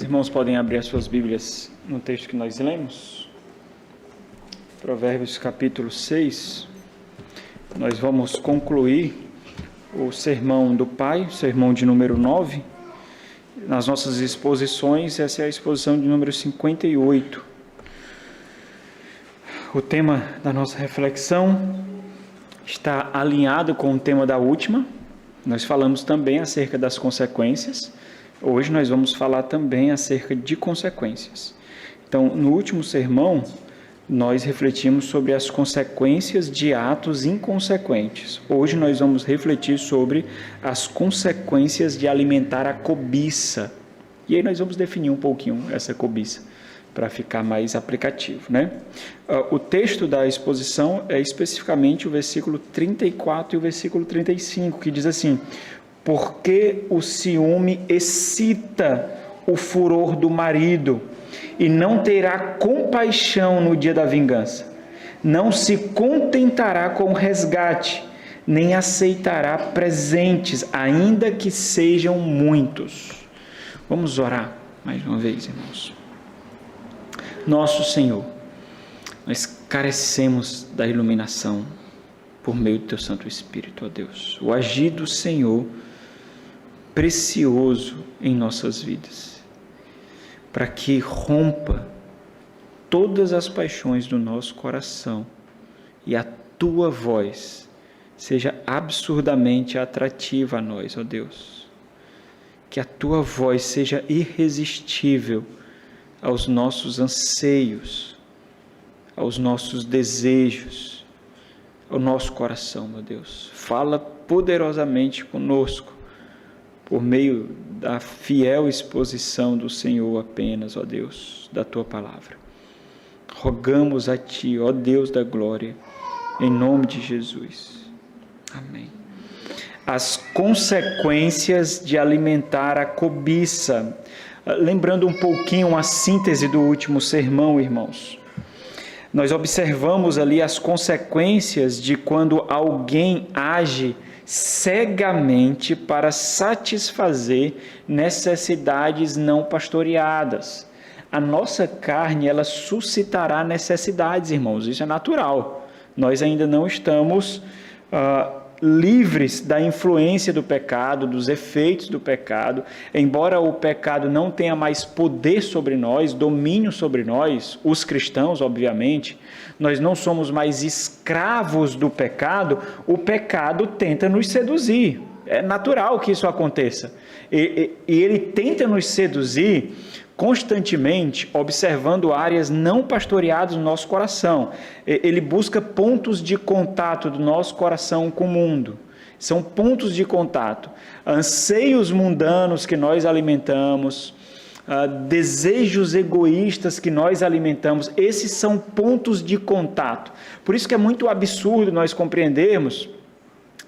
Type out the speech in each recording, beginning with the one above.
Os irmãos podem abrir as suas Bíblias no texto que nós lemos. Provérbios capítulo 6. Nós vamos concluir o sermão do Pai, o sermão de número 9. Nas nossas exposições, essa é a exposição de número 58. O tema da nossa reflexão está alinhado com o tema da última. Nós falamos também acerca das consequências. Hoje nós vamos falar também acerca de consequências. Então, no último sermão, nós refletimos sobre as consequências de atos inconsequentes. Hoje nós vamos refletir sobre as consequências de alimentar a cobiça. E aí nós vamos definir um pouquinho essa cobiça, para ficar mais aplicativo, né? O texto da exposição é especificamente o versículo 34 e o versículo 35, que diz assim: porque o ciúme excita o furor do marido, e não terá compaixão no dia da vingança. Não se contentará com o resgate, nem aceitará presentes, ainda que sejam muitos. Vamos orar mais uma vez, irmãos. Nosso Senhor, nós carecemos da iluminação por meio do Teu Santo Espírito, ó Deus. O agir do Senhor precioso em nossas vidas, para que rompa todas as paixões do nosso coração e a Tua voz seja absurdamente atrativa a nós, ó Deus. Que a Tua voz seja irresistível aos nossos anseios, aos nossos desejos, ao nosso coração, meu Deus. Fala poderosamente conosco, por meio da fiel exposição do Senhor apenas, ó Deus, da Tua palavra. Rogamos a Ti, ó Deus da glória, em nome de Jesus. Amém. As consequências de alimentar a cobiça. Lembrando um pouquinho a síntese do último sermão, irmãos. Nós observamos ali as consequências de quando alguém age cegamente para satisfazer necessidades não pastoreadas. A nossa carne, ela suscitará necessidades, irmãos, isso é natural. Nós ainda não estamos livres da influência do pecado, dos efeitos do pecado. Embora o pecado não tenha mais poder sobre nós, domínio sobre nós, os cristãos, obviamente, nós não somos mais escravos do pecado, o pecado tenta nos seduzir. É natural que isso aconteça. E ele tenta nos seduzir constantemente, observando áreas não pastoreadas no nosso coração. Ele busca pontos de contato do nosso coração com o mundo. São pontos de contato. Anseios mundanos que nós alimentamos, desejos egoístas que nós alimentamos, esses são pontos de contato. Por isso que é muito absurdo nós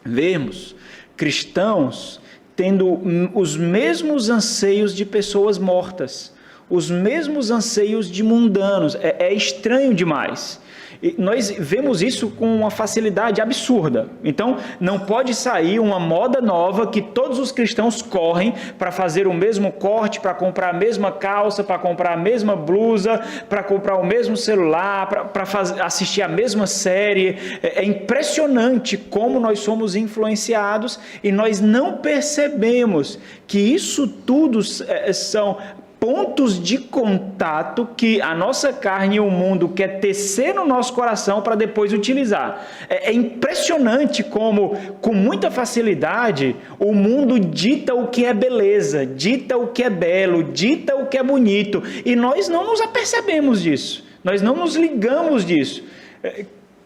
vermos cristãos tendo os mesmos anseios de pessoas mortas, os mesmos anseios de mundanos. É estranho demais. E nós vemos isso com uma facilidade absurda. Então, não pode sair uma moda nova que todos os cristãos correm para fazer o mesmo corte, para comprar a mesma calça, para comprar a mesma blusa, para comprar o mesmo celular, para assistir a mesma série. É impressionante como nós somos influenciados e nós não percebemos que isso tudo são pontos de contato que a nossa carne e o mundo quer tecer no nosso coração para depois utilizar. É impressionante como, com muita facilidade, o mundo dita o que é beleza, dita o que é belo, dita o que é bonito, e nós não nos apercebemos disso, nós não nos ligamos disso.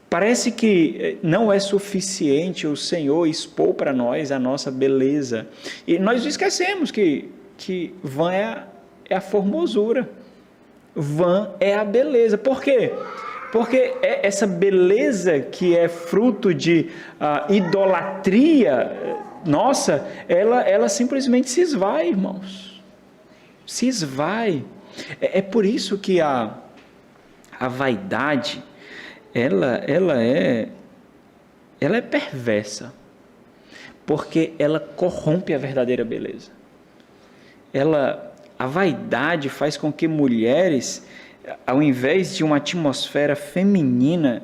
Parece que não é suficiente o Senhor expor para nós a nossa beleza, e nós esquecemos que vã é a formosura, vã é a beleza. Por quê? Porque essa beleza que é fruto de idolatria nossa, ela simplesmente se esvai, irmãos. Se esvai. É por isso que a vaidade, ela é perversa, porque ela corrompe a verdadeira beleza. Ela A vaidade faz com que mulheres, ao invés de uma atmosfera feminina,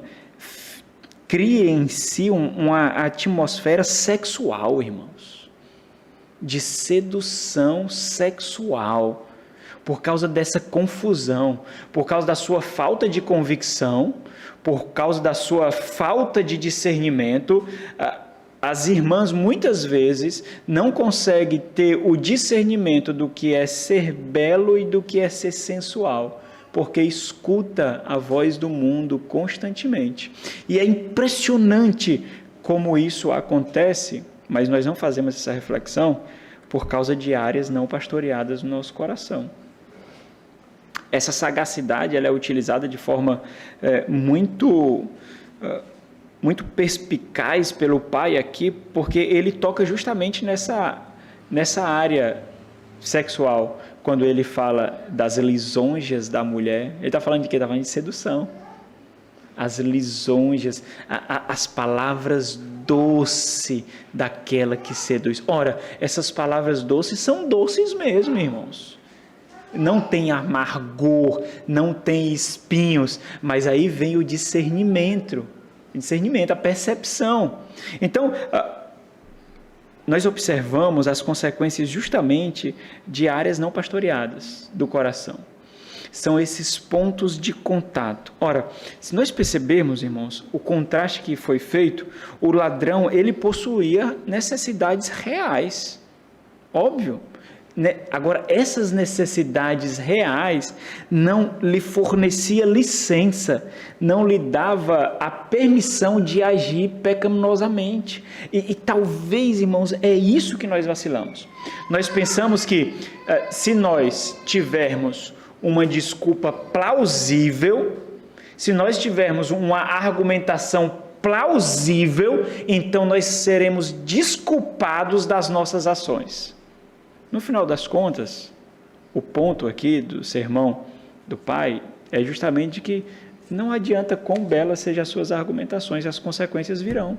criem em si uma atmosfera sexual, irmãos, de sedução sexual, por causa dessa confusão, por causa da sua falta de convicção, por causa da sua falta de discernimento. As irmãs muitas vezes não conseguem ter o discernimento do que é ser belo e do que é ser sensual, porque escuta a voz do mundo constantemente. E é impressionante como isso acontece, mas nós não fazemos essa reflexão por causa de áreas não pastoreadas no nosso coração. Essa sagacidade ela é utilizada de forma muito perspicaz pelo pai aqui, porque ele toca justamente nessa área sexual. Quando ele fala das lisonjas da mulher, ele está falando de quê? Está falando de sedução. As lisonjas, as palavras doces daquela que seduz. Ora, essas palavras doces são doces mesmo, irmãos. Não tem amargor, não tem espinhos, mas aí vem o discernimento, a percepção. Então, nós observamos as consequências justamente de áreas não pastoreadas do coração. São esses pontos de contato. Ora, se nós percebermos, irmãos, o contraste que foi feito, o ladrão, ele possuía necessidades reais, óbvio. Agora, essas necessidades reais não lhe fornecia licença, não lhe dava a permissão de agir pecaminosamente. E talvez, irmãos, é isso que nós vacilamos. Nós pensamos que se nós tivermos uma desculpa plausível, se nós tivermos uma argumentação plausível, então nós seremos desculpados das nossas ações. No final das contas, o ponto aqui do sermão do pai é justamente que não adianta quão belas sejam as suas argumentações, as consequências virão.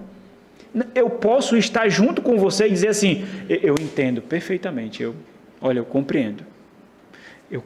Eu posso estar junto com você e dizer assim, eu entendo perfeitamente, eu compreendo. Eu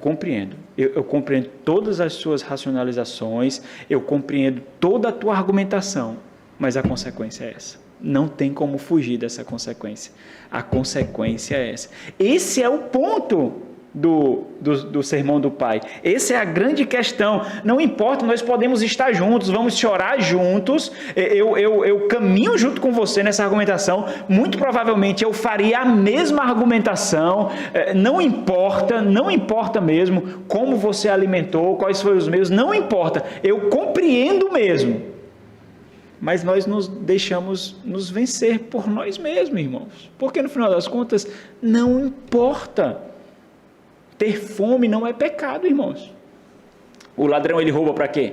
compreendo todas as suas racionalizações, eu compreendo toda a tua argumentação, mas a consequência é essa. Não tem como fugir dessa consequência. A consequência é essa. Esse é o ponto do sermão do pai. Essa é a grande questão. Não importa, nós podemos estar juntos, vamos chorar juntos, eu caminho junto com você nessa argumentação, muito provavelmente eu faria a mesma argumentação, não importa mesmo como você alimentou, quais foram os meus, não importa, eu compreendo mesmo. Mas nós nos deixamos nos vencer por nós mesmos, irmãos. Porque no final das contas, não importa. Ter fome não é pecado, irmãos. O ladrão, ele rouba para quê?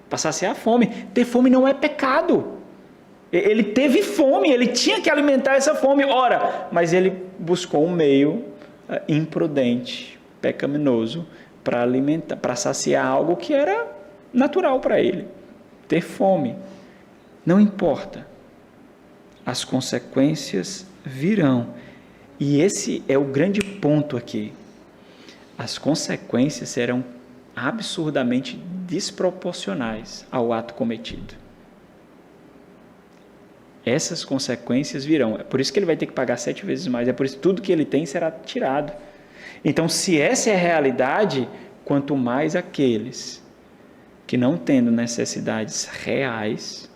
Para saciar a fome. Ter fome não é pecado. Ele teve fome, ele tinha que alimentar essa fome. Ora, mas ele buscou um meio imprudente, pecaminoso, para alimentar, para saciar algo que era natural para ele. Ter fome. Não importa, as consequências virão. E esse é o grande ponto aqui. As consequências serão absurdamente desproporcionais ao ato cometido. Essas consequências virão. É por isso que ele vai ter que pagar 7 vezes mais. É por isso que tudo que ele tem será tirado. Então, se essa é a realidade, quanto mais aqueles que não tendo necessidades reais,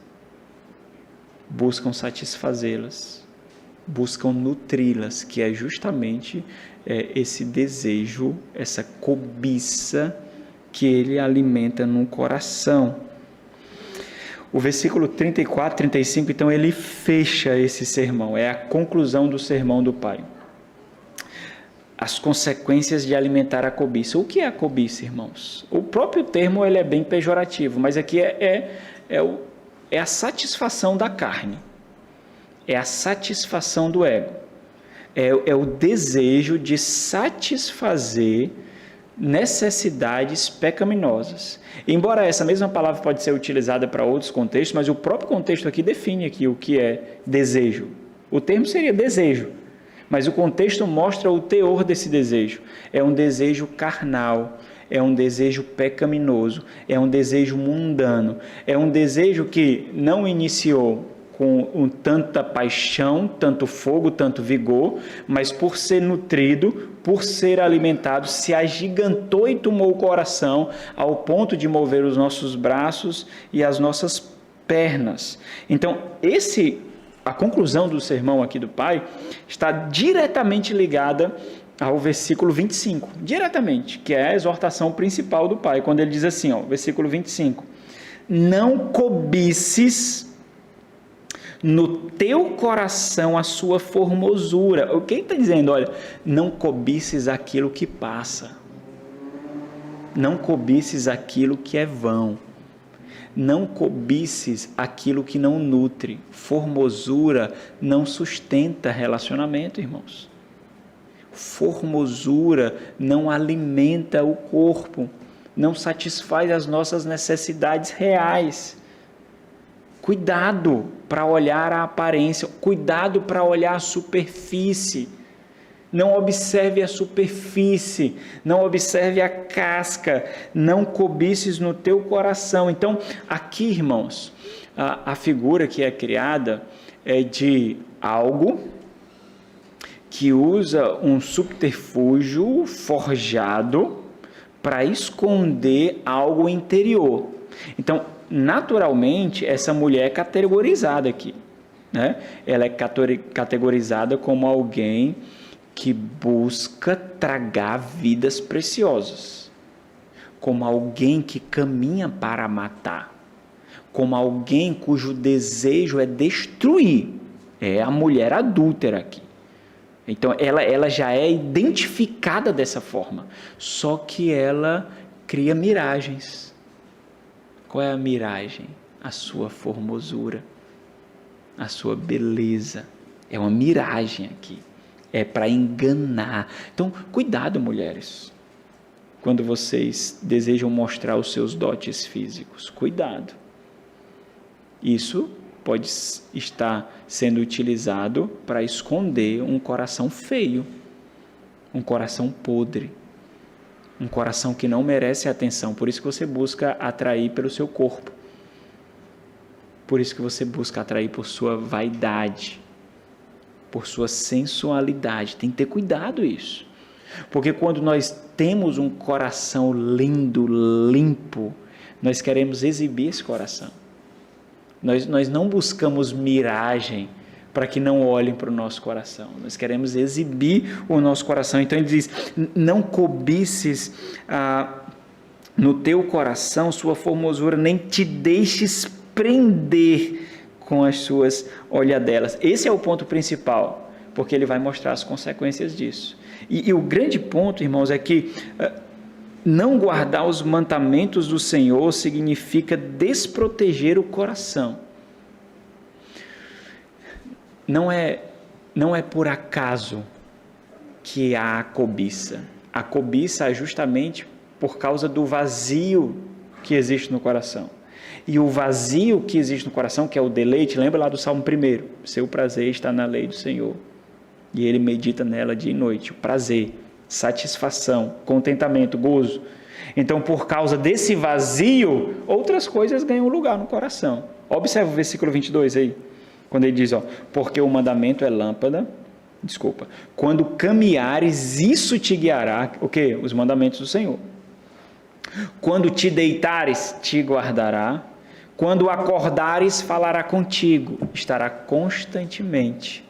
buscam satisfazê-las, buscam nutri-las, que é justamente esse desejo, essa cobiça que ele alimenta no coração. O versículo 34, 35, então, ele fecha esse sermão, é a conclusão do sermão do pai. As consequências de alimentar a cobiça. O que é a cobiça, irmãos? O próprio termo ele é bem pejorativo, mas aqui é a satisfação da carne, é a satisfação do ego, é o desejo de satisfazer necessidades pecaminosas. Embora essa mesma palavra pode ser utilizada para outros contextos, mas o próprio contexto aqui define aqui o que é desejo. O termo seria desejo, mas o contexto mostra o teor desse desejo. É um desejo carnal, é um desejo pecaminoso, é um desejo mundano, é um desejo que não iniciou com tanta paixão, tanto fogo, tanto vigor, mas por ser nutrido, por ser alimentado, se agigantou e tomou o coração ao ponto de mover os nossos braços e as nossas pernas. Então, a conclusão do sermão aqui do Pai está diretamente ligada ao versículo 25, diretamente, que é a exortação principal do Pai, quando ele diz assim, versículo 25, não cobices no teu coração a sua formosura. O que ele está dizendo? Olha, não cobices aquilo que passa, não cobices aquilo que é vão, não cobices aquilo que não nutre. Formosura não sustenta relacionamento, irmãos. Formosura não alimenta o corpo, não satisfaz as nossas necessidades reais. Cuidado para olhar a aparência, cuidado para olhar a superfície. Não observe a superfície, não observe a casca, não cobices no teu coração. Então, aqui, irmãos, a figura que é criada é de algo que usa um subterfúgio forjado para esconder algo interior. Então, naturalmente, essa mulher é categorizada aqui, né? Ela é categorizada como alguém que busca tragar vidas preciosas, como alguém que caminha para matar, como alguém cujo desejo é destruir. É a mulher adúltera aqui. Então, ela já é identificada dessa forma, só que ela cria miragens. Qual é a miragem? A sua formosura, a sua beleza. É uma miragem aqui. É para enganar. Então, cuidado, mulheres, quando vocês desejam mostrar os seus dotes físicos. Cuidado. Isso pode estar sendo utilizado para esconder um coração feio, um coração podre, um coração que não merece atenção. Por isso que você busca atrair pelo seu corpo. Por isso que você busca atrair por sua vaidade, por sua sensualidade. Tem que ter cuidado isso. Porque quando nós temos um coração lindo, limpo, nós queremos exibir esse coração. Nós não buscamos miragem para que não olhem para o nosso coração. Nós queremos exibir o nosso coração. Então ele diz, não cobices no teu coração sua formosura, nem te deixes prender com as suas olhadelas. Esse é o ponto principal, porque ele vai mostrar as consequências disso. E o grande ponto, irmãos, é que não guardar os mandamentos do Senhor significa desproteger o coração. Não é por acaso que há a cobiça. A cobiça é justamente por causa do vazio que existe no coração. E o vazio que existe no coração, que é o deleite, lembra lá do Salmo 1, seu prazer está na lei do Senhor, e ele medita nela dia e noite. O prazer, satisfação, contentamento, gozo. Então, por causa desse vazio, outras coisas ganham lugar no coração. Observa o versículo 22 aí, quando ele diz, porque o mandamento é lâmpada, quando caminhares, isso te guiará, o quê? Os mandamentos do Senhor. Quando te deitares, te guardará. Quando acordares, falará contigo. Estará constantemente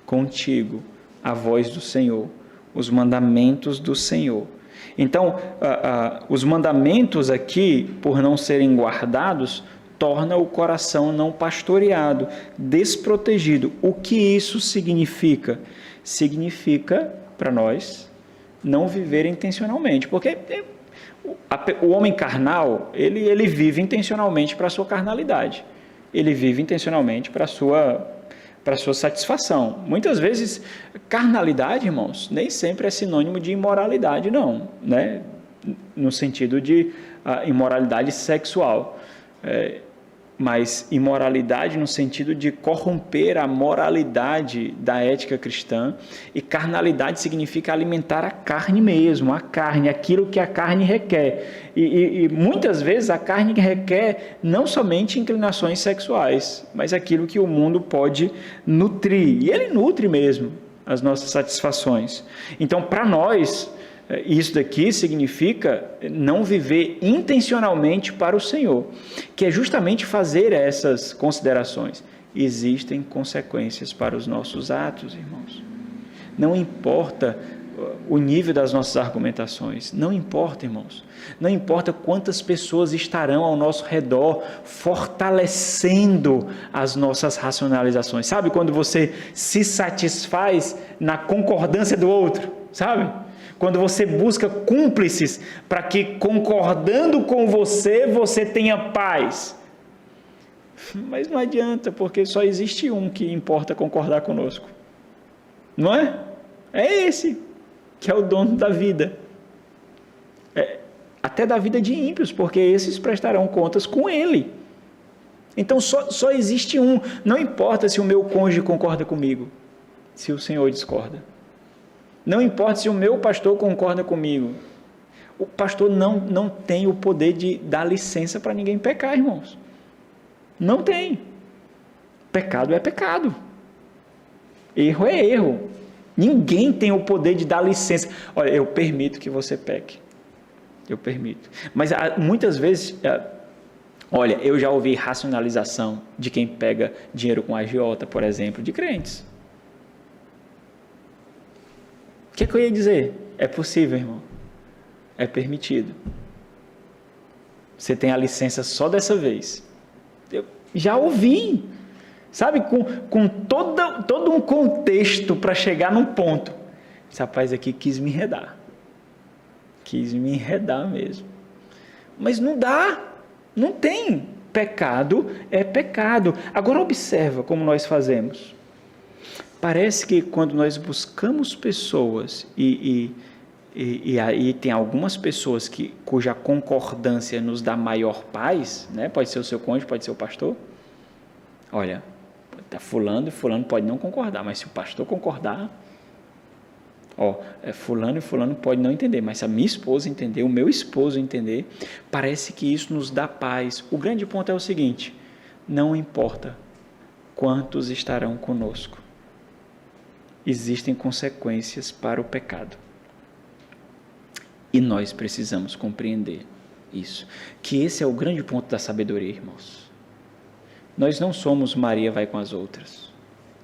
contigo a voz do Senhor, os mandamentos do Senhor. Então, os mandamentos aqui, por não serem guardados, torna o coração não pastoreado, desprotegido. O que isso significa? Significa, para nós, não viver intencionalmente, porque o homem carnal, ele vive intencionalmente para a sua carnalidade, ele vive intencionalmente para a sua satisfação. Muitas vezes, carnalidade, irmãos, nem sempre é sinônimo de imoralidade, não, né? No sentido de imoralidade sexual. mas imoralidade no sentido de corromper a moralidade da ética cristã, e carnalidade significa alimentar a carne mesmo, a carne, aquilo que a carne requer. E muitas vezes a carne requer não somente inclinações sexuais, mas aquilo que o mundo pode nutrir, e ele nutre mesmo as nossas satisfações. Então, para nós, isso daqui significa não viver intencionalmente para o Senhor, que é justamente fazer essas considerações. Existem consequências para os nossos atos, irmãos. Não importa o nível das nossas argumentações, não importa, irmãos. Não importa quantas pessoas estarão ao nosso redor fortalecendo as nossas racionalizações. Sabe quando você se satisfaz na concordância do outro, sabe? Quando você busca cúmplices para que, concordando com você, você tenha paz. Mas não adianta, porque só existe um que importa concordar conosco. Não é? É esse, que é o dono da vida. Até da vida de ímpios, porque esses prestarão contas com ele. Então só existe um. Não importa se o meu cônjuge concorda comigo, se o Senhor discorda. Não importa se o meu pastor concorda comigo. O pastor não tem o poder de dar licença para ninguém pecar, irmãos. Não tem. Pecado é pecado. Erro é erro. Ninguém tem o poder de dar licença. Olha, eu permito que você peque. Eu permito. Mas muitas vezes, olha, eu já ouvi racionalização de quem pega dinheiro com agiota, por exemplo, de crentes. O que eu ia dizer? É possível, irmão. É permitido. Você tem a licença só dessa vez. Eu já ouvi. Sabe, com todo um contexto para chegar num ponto. Esse rapaz aqui quis me enredar. Quis me enredar mesmo. Mas não dá. Não tem. Pecado é pecado. Agora observa como nós fazemos. Parece que quando nós buscamos pessoas, e aí tem algumas pessoas cuja concordância nos dá maior paz, né? Pode ser o seu cônjuge, pode ser o pastor. Olha, está fulano pode não concordar, mas se o pastor concordar, fulano e fulano pode não entender, mas se a minha esposa entender, o meu esposo entender, parece que isso nos dá paz. O grande ponto é o seguinte: não importa quantos estarão conosco, existem consequências para o pecado. E nós precisamos compreender isso. Que esse é o grande ponto da sabedoria, irmãos. Nós não somos Maria vai com as outras.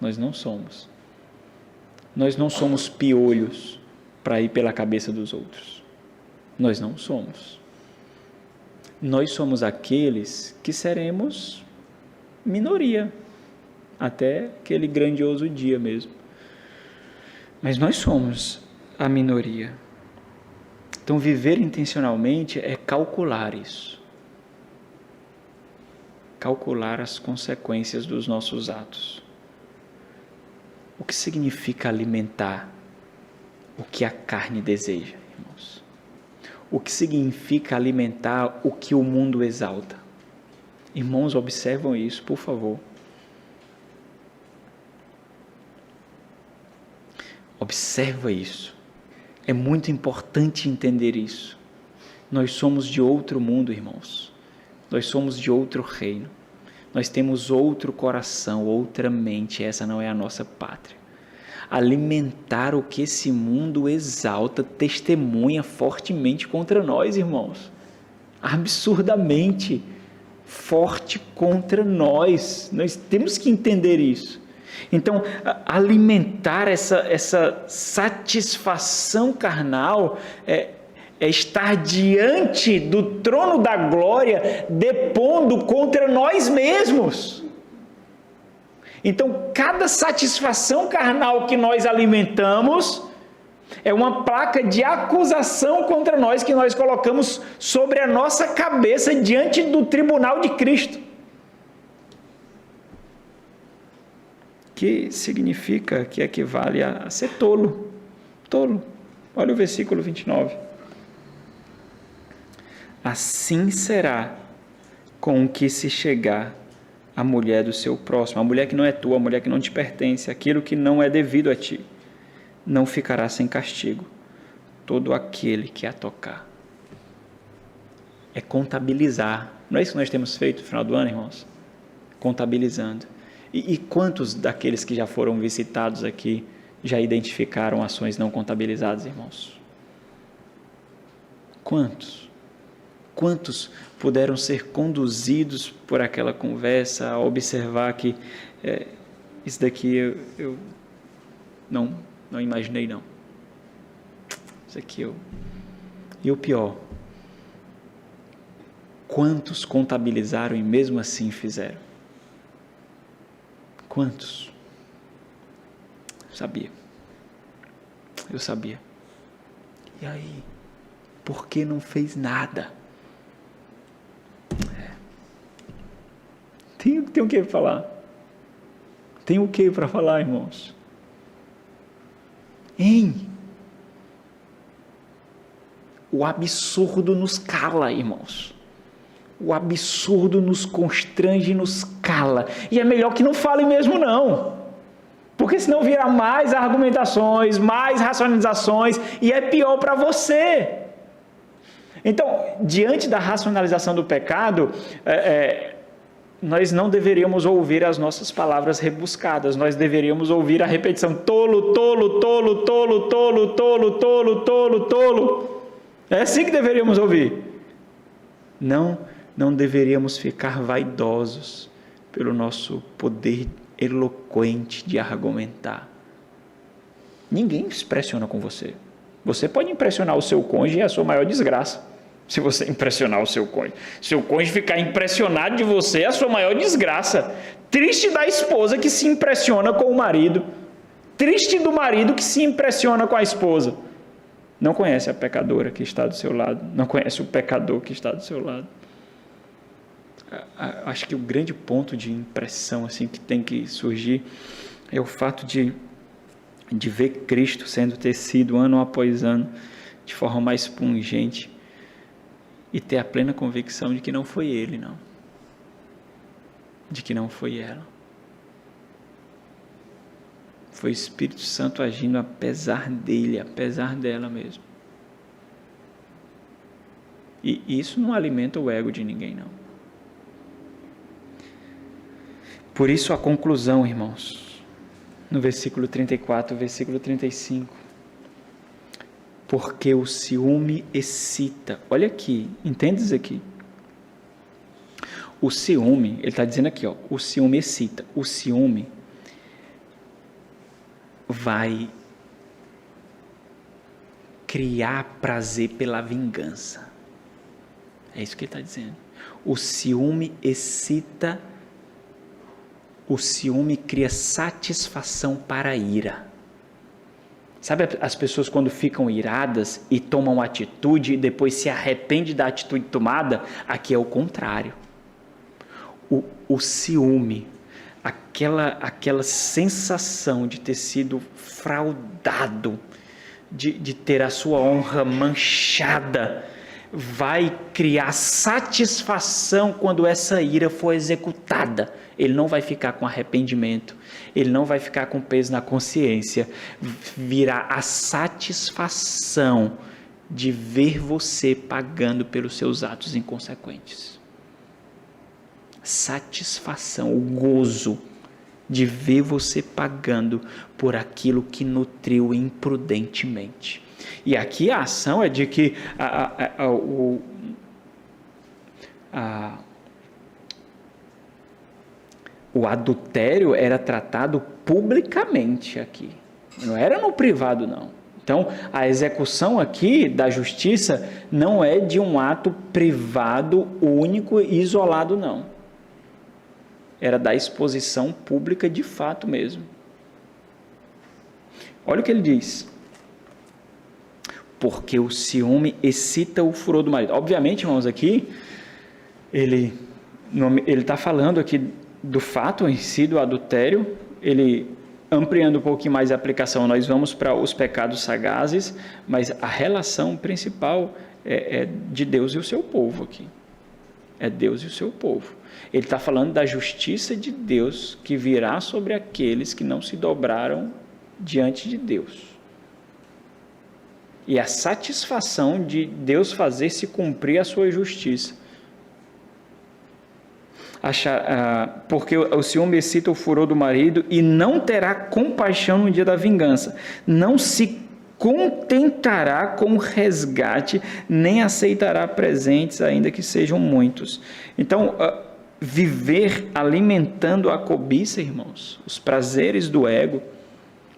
Nós não somos. Nós não somos piolhos para ir pela cabeça dos outros. Nós não somos. Nós somos aqueles que seremos minoria. Até aquele grandioso dia mesmo. Mas nós somos a minoria. Então, viver intencionalmente é calcular isso. Calcular as consequências dos nossos atos. O que significa alimentar o que a carne deseja, irmãos? O que significa alimentar o que o mundo exalta? Irmãos, observam isso, por favor. Observa isso. É muito importante entender isso. Nós somos de outro mundo, irmãos. Nós somos de outro reino. Nós temos outro coração, outra mente. Essa não é a nossa pátria. Alimentar o que esse mundo exalta testemunha fortemente contra nós, irmãos. Absurdamente forte contra nós. Nós temos que entender isso. Então, alimentar essa satisfação carnal é estar diante do trono da glória, depondo contra nós mesmos. Então, cada satisfação carnal que nós alimentamos é uma placa de acusação contra nós que nós colocamos sobre a nossa cabeça diante do tribunal de Cristo. Que significa, que equivale a ser tolo. Tolo. Olha o versículo 29. Assim será com o que se chegar a mulher do seu próximo, a mulher que não é tua, a mulher que não te pertence, aquilo que não é devido a ti, não ficará sem castigo todo aquele que a tocar. É contabilizar. Não é isso que nós temos feito no final do ano, irmãos? Contabilizando. E quantos daqueles que já foram visitados aqui já identificaram ações não contabilizadas, irmãos? Quantos? Quantos puderam ser conduzidos por aquela conversa a observar que isso daqui eu não imaginei não. Isso aqui E o pior, quantos contabilizaram e mesmo assim fizeram? Quantos? Eu sabia. E aí? Por que não fez nada? Tem o que falar? Tem o que para falar, irmãos? O absurdo nos cala, irmãos. O absurdo nos constrange e nos cala. E é melhor que não fale mesmo não. Porque senão vira mais argumentações, mais racionalizações, e é pior para você. Então, diante da racionalização do pecado, nós não deveríamos ouvir as nossas palavras rebuscadas, nós deveríamos ouvir a repetição tolo, tolo, tolo, tolo, tolo, tolo, tolo, tolo, tolo. É assim que deveríamos ouvir. Não deveríamos ficar vaidosos pelo nosso poder eloquente de argumentar. Ninguém se impressiona com você. Você pode impressionar o seu cônjuge e é a sua maior desgraça. Se você impressionar o seu cônjuge. Se o cônjuge ficar impressionado de você, é a sua maior desgraça. Triste da esposa que se impressiona com o marido. Triste do marido que se impressiona com a esposa. Não conhece a pecadora que está do seu lado. Não conhece o pecador que está do seu lado. Acho que o grande ponto de impressão assim, que tem que surgir é o fato de ver Cristo sendo tecido ano após ano de forma mais pungente e ter a plena convicção de que não foi ele, não. De que não foi ela. Foi o Espírito Santo agindo apesar dele, apesar dela mesmo. E isso não alimenta o ego de ninguém, não. Por isso a conclusão, irmãos, no versículo 34, versículo 35. Porque o ciúme excita. Olha aqui, entende isso aqui? O ciúme, ele está dizendo aqui, o ciúme excita. O ciúme vai criar prazer pela vingança. É isso que ele está dizendo. O ciúme excita. O ciúme cria satisfação para a ira. Sabe as pessoas quando ficam iradas e tomam atitude e depois se arrependem da atitude tomada? Aqui é o contrário. O ciúme, aquela sensação de ter sido fraudado, de ter a sua honra manchada, vai criar satisfação quando essa ira for executada. Ele não vai ficar com arrependimento, ele não vai ficar com peso na consciência, virá a satisfação de ver você pagando pelos seus atos inconsequentes. Satisfação, o gozo de ver você pagando por aquilo que nutriu imprudentemente. E aqui a ação é de que o adultério era tratado publicamente aqui, não era no privado não. Então a execução aqui da justiça não é de um ato privado, único e isolado não. Era da exposição pública de fato mesmo. Olha o que ele diz. Porque o ciúme excita o furor do marido. Obviamente, irmãos, aqui ele está falando aqui do fato em si do adultério. Ele ampliando um pouquinho mais a aplicação, nós vamos para os pecados sagazes, mas a relação principal é de Deus e o seu povo aqui. é Deus e o seu povo. Ele está falando da justiça de Deus que virá sobre aqueles que não se dobraram diante de Deus. E a satisfação de Deus fazer se cumprir a sua justiça. Porque o ciúme excita o furor do marido e não terá compaixão no dia da vingança. Não se contentará com o resgate, nem aceitará presentes, ainda que sejam muitos. Então, viver alimentando a cobiça, irmãos, os prazeres do ego,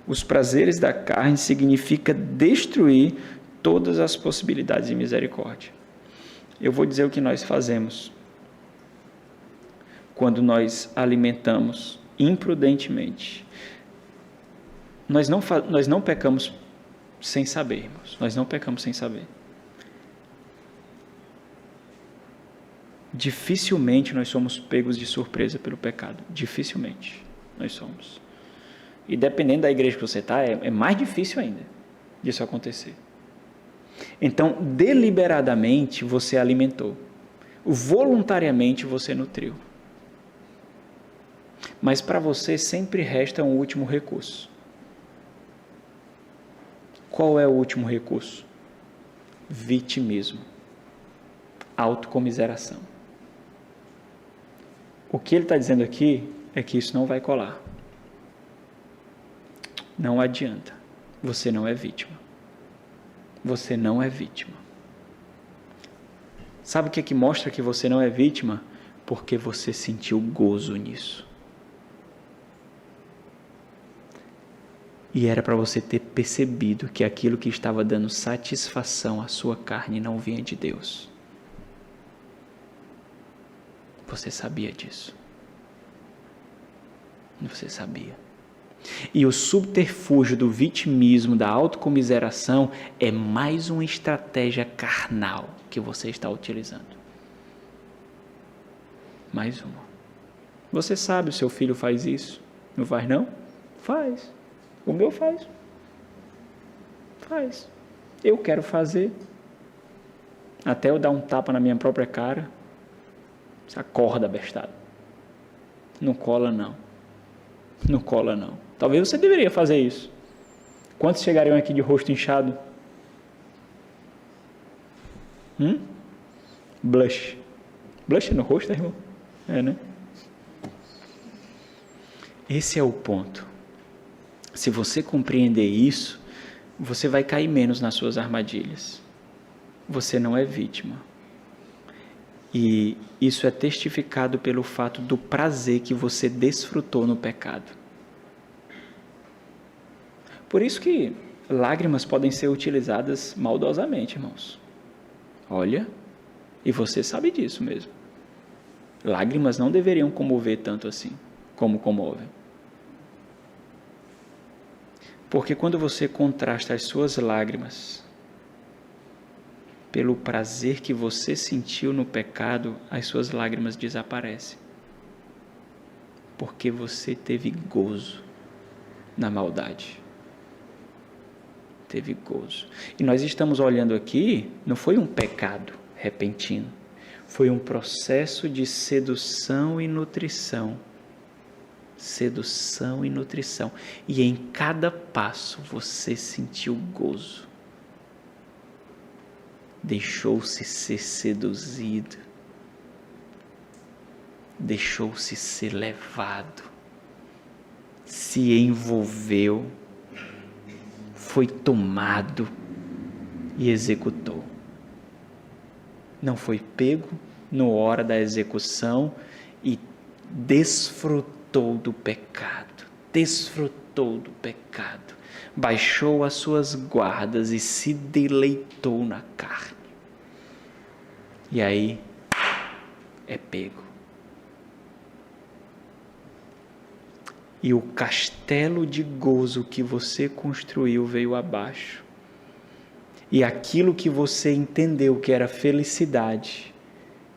os prazeres da carne, significa destruir todas as possibilidades de misericórdia. Eu vou dizer o que nós fazemos quando nós alimentamos imprudentemente. Nós não pecamos sem saber, irmãos. Nós não pecamos sem saber. Dificilmente nós somos pegos de surpresa pelo pecado. Dificilmente nós somos. E dependendo da igreja que você está, é mais difícil ainda disso acontecer. Então, deliberadamente você alimentou. Voluntariamente você nutriu. Mas para você sempre resta um último recurso. Qual é o último recurso? Vitimismo. Autocomiseração. O que ele está dizendo aqui é que isso não vai colar. Não adianta. Você não é vítima. Você não é vítima. Sabe o que mostra que você não é vítima? Porque você sentiu gozo nisso. E era para você ter percebido que aquilo que estava dando satisfação à sua carne não vinha de Deus. Você sabia disso. Você sabia. E o subterfúgio do vitimismo, da autocomiseração, é mais uma estratégia carnal que você está utilizando. Mais uma. Você sabe, o seu filho faz isso. Não faz não? Faz. O meu faz. Faz. Eu quero fazer. Até eu dar um tapa na minha própria cara. Você acorda, bestado. Não cola não. Não cola não. Talvez você deveria fazer isso. Quantos chegariam aqui de rosto inchado? Blush. Blush no rosto, irmão? É, né? Esse é o ponto. Se você compreender isso, você vai cair menos nas suas armadilhas. Você não é vítima. E isso é testificado pelo fato do prazer que você desfrutou no pecado. Por isso que lágrimas podem ser utilizadas maldosamente, irmãos. Olha, e você sabe disso mesmo. Lágrimas não deveriam comover tanto assim, como comovem. Porque quando você contrasta as suas lágrimas pelo prazer que você sentiu no pecado, as suas lágrimas desaparecem. Porque você teve gozo na maldade. Teve gozo. E nós estamos olhando aqui, não foi um pecado repentino, foi um processo de sedução e nutrição. Sedução e nutrição. E em cada passo você sentiu gozo. Deixou-se ser seduzido. Deixou-se ser levado. Se envolveu. Foi tomado e executou. Não foi pego na hora da execução e desfrutou do pecado, desfrutou do pecado, baixou as suas guardas e se deleitou na carne. E aí é pego. E o castelo de gozo que você construiu veio abaixo. E aquilo que você entendeu que era felicidade,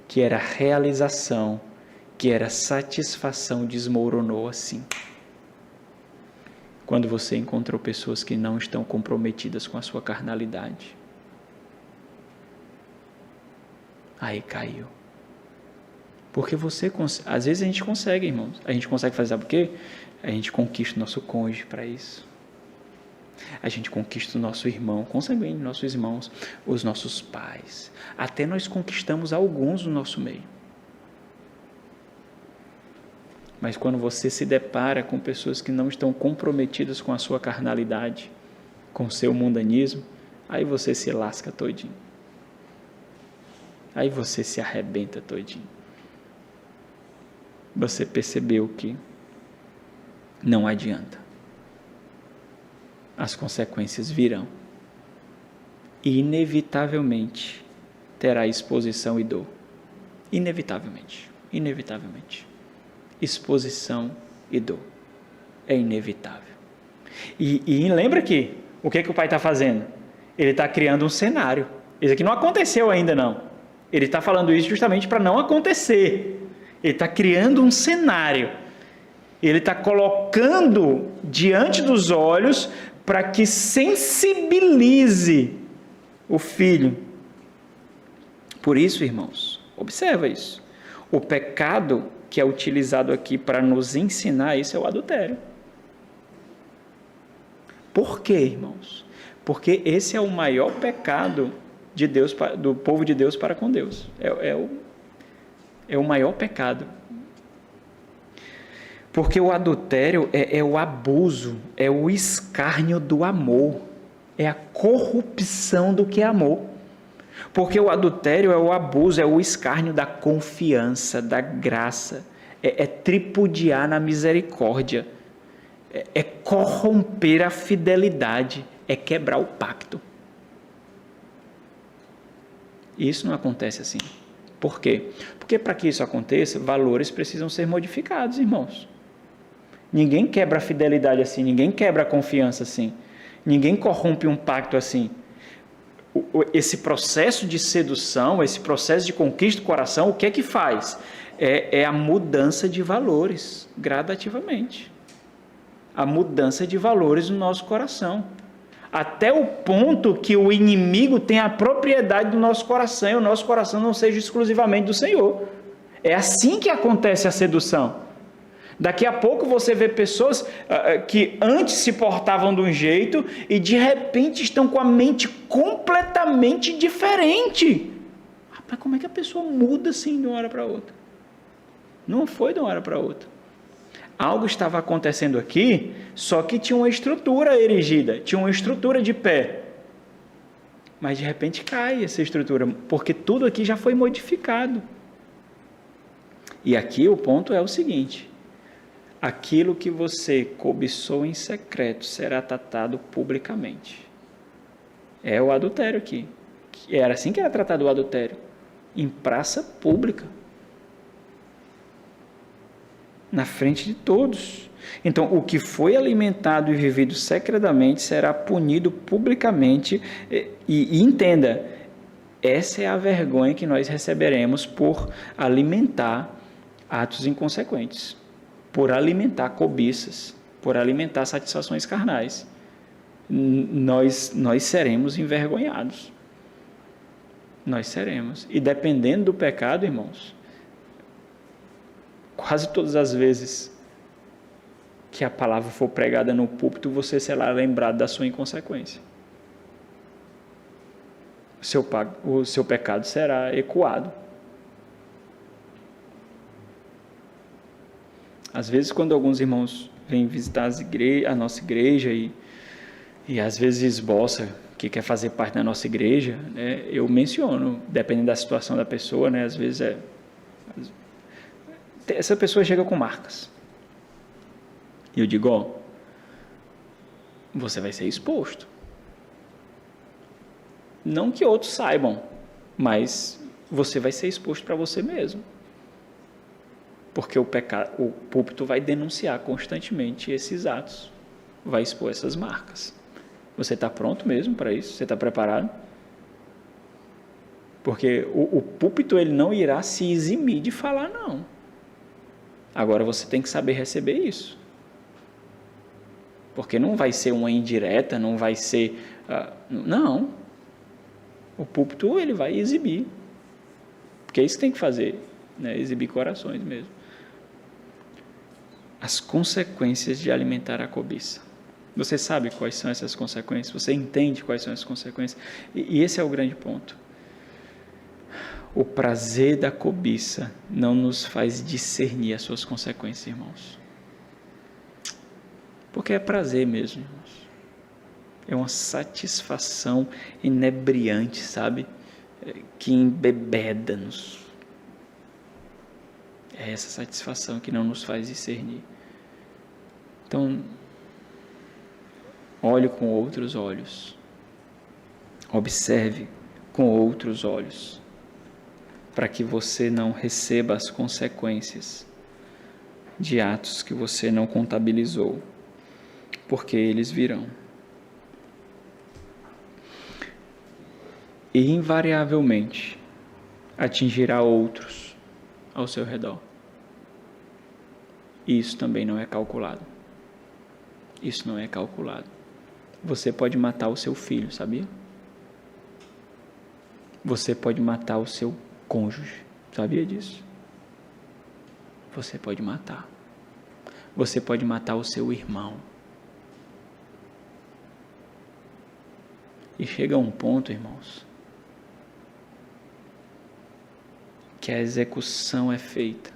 que era realização, que era satisfação, desmoronou assim. Quando você encontrou pessoas que não estão comprometidas com a sua carnalidade. Aí caiu. Porque às vezes a gente consegue, irmãos. A gente consegue fazer, sabe o quê? A gente conquista o nosso cônjuge para isso. A gente conquista o nosso irmão, consanguíneo, nossos irmãos, os nossos pais. Até nós conquistamos alguns do nosso meio. Mas quando você se depara com pessoas que não estão comprometidas com a sua carnalidade, com o seu mundanismo, aí você se lasca todinho. Aí você se arrebenta todinho. Você percebeu que não adianta. As consequências virão. E inevitavelmente terá exposição e dor. Inevitavelmente. Inevitavelmente. Exposição e dor. É inevitável. E lembra que o que o pai está fazendo? Ele está criando um cenário. Isso aqui não aconteceu ainda não. Ele está falando isso justamente para não acontecer. Ele está criando um cenário. Ele está colocando diante dos olhos para que sensibilize o filho. Por isso, irmãos, observa isso. O pecado que é utilizado aqui para nos ensinar isso é o adultério. Por quê, irmãos? Porque esse é o maior pecado de Deus, do povo de Deus para com Deus. É o maior pecado. Porque o adultério é o abuso, é o escárnio do amor, é a corrupção do que é amor. Porque o adultério é o abuso, é o escárnio da confiança, da graça, é tripudiar na misericórdia, é corromper a fidelidade, é quebrar o pacto. E isso não acontece assim. Por quê? Porque para que isso aconteça, valores precisam ser modificados, irmãos. Ninguém quebra a fidelidade assim, ninguém quebra a confiança assim, ninguém corrompe um pacto assim. Esse processo de sedução, esse processo de conquista do coração, o que é que faz? É a mudança de valores, gradativamente. A mudança de valores no nosso coração. Até o ponto que o inimigo tem a propriedade do nosso coração e o nosso coração não seja exclusivamente do Senhor. É assim que acontece a sedução. Daqui a pouco você vê pessoas que antes se portavam de um jeito e de repente estão com a mente completamente diferente. Rapaz, como é que a pessoa muda assim de uma hora para outra? Não foi de uma hora para outra. Algo estava acontecendo aqui, só que tinha uma estrutura erigida, tinha uma estrutura de pé. Mas de repente cai essa estrutura, porque tudo aqui já foi modificado. E aqui o ponto é o seguinte: aquilo que você cobiçou em secreto será tratado publicamente. É o adultério aqui. Era assim que era tratado o adultério. Em praça pública. Na frente de todos. Então, o que foi alimentado e vivido secretamente será punido publicamente. E entenda, essa é a vergonha que nós receberemos por alimentar atos inconsequentes. Por alimentar cobiças, por alimentar satisfações carnais, nós seremos envergonhados. Nós seremos. E dependendo do pecado, irmãos, quase todas as vezes que a palavra for pregada no púlpito, você será lembrado da sua inconsequência. O seu pecado será ecoado. Às vezes, quando alguns irmãos vêm visitar a nossa igreja e às vezes esboça que quer fazer parte da nossa igreja, né, eu menciono, dependendo da situação da pessoa, né, às vezes essa pessoa chega com marcas. E eu digo, você vai ser exposto. Não que outros saibam, mas você vai ser exposto para você mesmo. Porque o púlpito vai denunciar constantemente esses atos, vai expor essas marcas. Você está pronto mesmo para isso? Você está preparado? Porque o púlpito ele não irá se eximir de falar, não. Agora você tem que saber receber isso. Porque não vai ser uma indireta, não vai ser... não. O púlpito ele vai exibir. Porque é isso que tem que fazer. né? Exibir corações mesmo. As consequências de alimentar a cobiça. Você sabe quais são essas consequências? Você entende quais são as consequências? E esse é o grande ponto. O prazer da cobiça não nos faz discernir as suas consequências, irmãos. Porque é prazer mesmo, irmãos. É uma satisfação inebriante, sabe? Que embebeda-nos. É essa satisfação que não nos faz discernir. Então, olhe com outros olhos. Observe com outros olhos. Para que você não receba as consequências de atos que você não contabilizou. Porque eles virão. E invariavelmente atingirá outros ao seu redor. Isso também não é calculado. Isso não é calculado. Você pode matar o seu filho, sabia? Você pode matar o seu cônjuge, sabia disso? Você pode matar. Você pode matar o seu irmão. E chega a um ponto, irmãos, que a execução é feita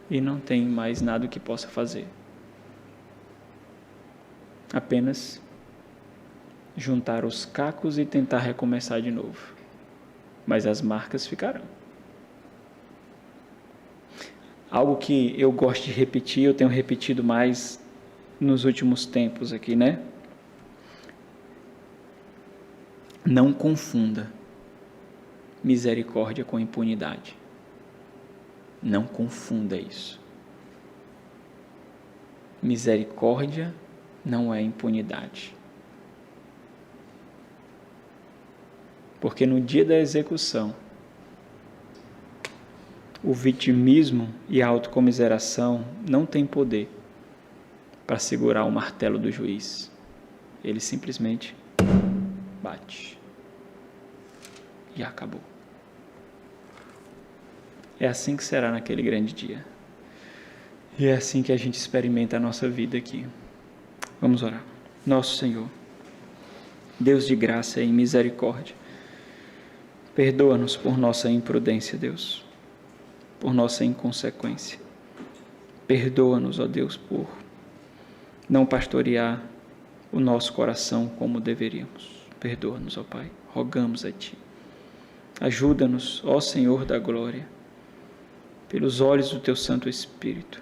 e não tem mais nada que possa fazer. Apenas juntar os cacos e tentar recomeçar de novo. Mas as marcas ficarão. Algo que eu gosto de repetir, eu tenho repetido mais nos últimos tempos aqui, né? Não confunda misericórdia com impunidade. Não confunda isso. Misericórdia não é impunidade. Porque no dia da execução, o vitimismo e a autocomiseração não têm poder para segurar o martelo do juiz. Ele simplesmente bate. E acabou. É assim que será naquele grande dia. E é assim que a gente experimenta a nossa vida aqui. Vamos orar. Nosso Senhor, Deus de graça e misericórdia, perdoa-nos por nossa imprudência, Deus, por nossa inconsequência. Perdoa-nos, ó Deus, por não pastorear o nosso coração como deveríamos. Perdoa-nos, ó Pai, rogamos a Ti. Ajuda-nos, ó Senhor da glória, pelos olhos do Teu Santo Espírito,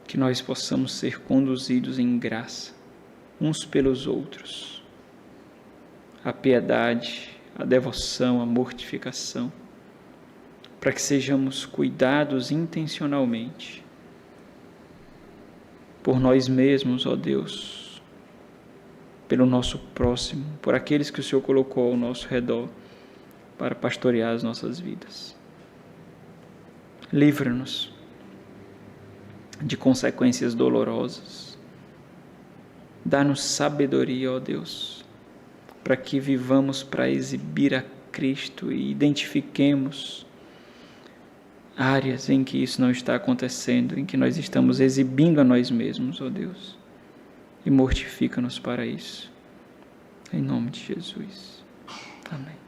que nós possamos ser conduzidos em graça, uns pelos outros. A piedade, a devoção, a mortificação, para que sejamos cuidados intencionalmente por nós mesmos, ó Deus, pelo nosso próximo, por aqueles que o Senhor colocou ao nosso redor para pastorear as nossas vidas. Livra-nos de consequências dolorosas. Dá-nos sabedoria, ó Deus, para que vivamos para exibir a Cristo e identifiquemos áreas em que isso não está acontecendo, em que nós estamos exibindo a nós mesmos, ó Deus, e mortifica-nos para isso. Em nome de Jesus. Amém.